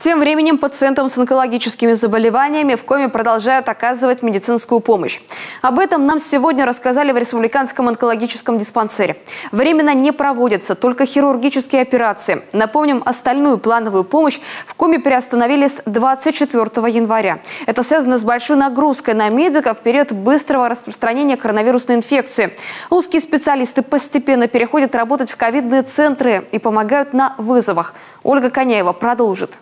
Тем временем пациентам с онкологическими заболеваниями в коме продолжают оказывать медицинскую помощь. Об этом нам сегодня рассказали в Республиканском онкологическом диспансере. Временно не проводятся только хирургические операции. Напомним, остальную плановую помощь в коме приостановили с 24 января. Это связано с большой нагрузкой на медиков в период быстрого распространения коронавирусной инфекции. Узкие специалисты постепенно переходят работать в ковидные центры и помогают на вызовах. Ольга Коняева продолжит.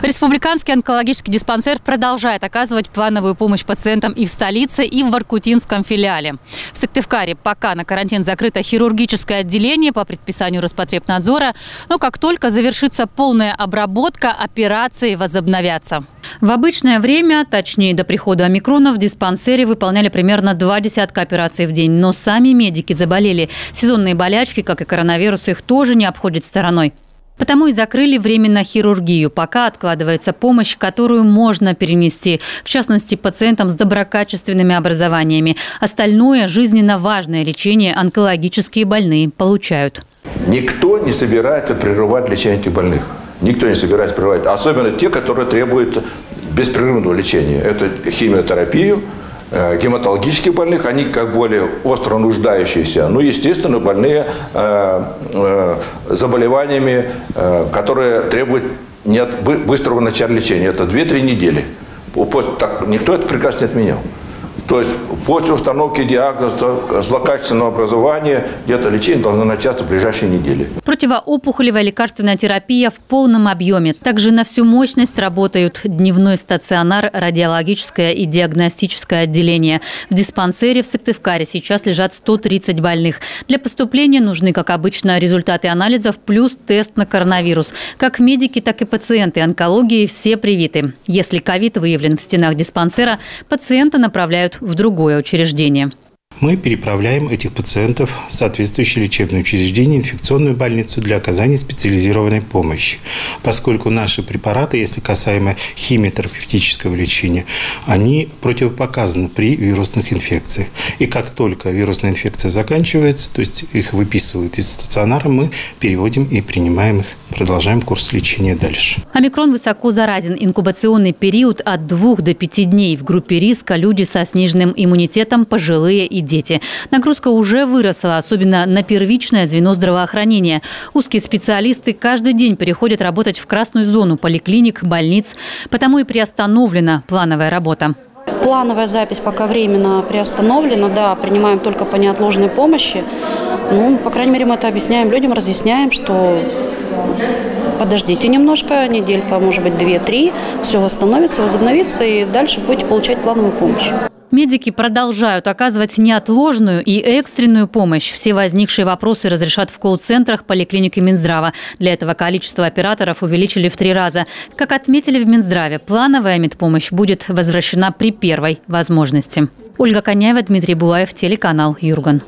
Республиканский онкологический диспансер продолжает оказывать плановую помощь пациентам и в столице, и в воркутинском филиале. В Сыктывкаре пока на карантин закрыто хирургическое отделение по предписанию Роспотребнадзора, но как только завершится полная обработка, операции возобновятся. В обычное время, точнее до прихода омикрона, в диспансере выполняли примерно 20 операций в день. Но сами медики заболели. Сезонные болячки, как и коронавирус, их тоже не обходят стороной. Потому и закрыли временно хирургию. Пока откладывается помощь, которую можно перенести. В частности, пациентам с доброкачественными образованиями. Остальное жизненно важное лечение онкологические больные получают. Никто не собирается прерывать лечение этих больных. Никто не собирается прерывать. Особенно те, которые требуют беспрерывного лечения. Это химиотерапию. Гематологических больных, они как более остро нуждающиеся, ну, естественно, больные заболеваниями, которые требуют быстрого начала лечения. Это 2-3 недели. Никто это приказ не отменял. То есть после установки диагноза злокачественного образования где-то лечение должно начаться в ближайшие недели. Противоопухолевая лекарственная терапия в полном объеме. Также на всю мощность работают дневной стационар, радиологическое и диагностическое отделение. В диспансере в Сыктывкаре сейчас лежат 130 больных. Для поступления нужны, как обычно, результаты анализов плюс тест на коронавирус. Как медики, так и пациенты онкологии все привиты. Если ковид выявлен в стенах диспансера, пациента направляют в другое учреждение. Мы переправляем этих пациентов в соответствующее лечебное учреждение, инфекционную больницу для оказания специализированной помощи. Поскольку наши препараты, если касаемо химиотерапевтического лечения, они противопоказаны при вирусных инфекциях. И как только вирусная инфекция заканчивается, то есть их выписывают из стационара, мы переводим и принимаем их, продолжаем курс лечения дальше. Омикрон высоко заразен. Инкубационный период от 2 до 5 дней. В группе риска люди со сниженным иммунитетом, пожилые и дети. Нагрузка уже выросла, особенно на первичное звено здравоохранения. Узкие специалисты каждый день переходят работать в красную зону поликлиник, больниц. Потому и приостановлена плановая работа. Плановая запись пока временно приостановлена. Да, принимаем только по неотложной помощи. Ну, по крайней мере, мы это объясняем людям, разъясняем, что подождите немножко, неделька, может быть, 2-3, все восстановится, возобновится, и дальше будете получать плановую помощь. Медики продолжают оказывать неотложную и экстренную помощь. Все возникшие вопросы разрешат в колл-центрах поликлиники Минздрава. Для этого количество операторов увеличили в 3 раза. Как отметили в Минздраве, плановая медпомощь будет возвращена при первой возможности. Ольга Коняева, Дмитрий Булаев, телеканал Юрган.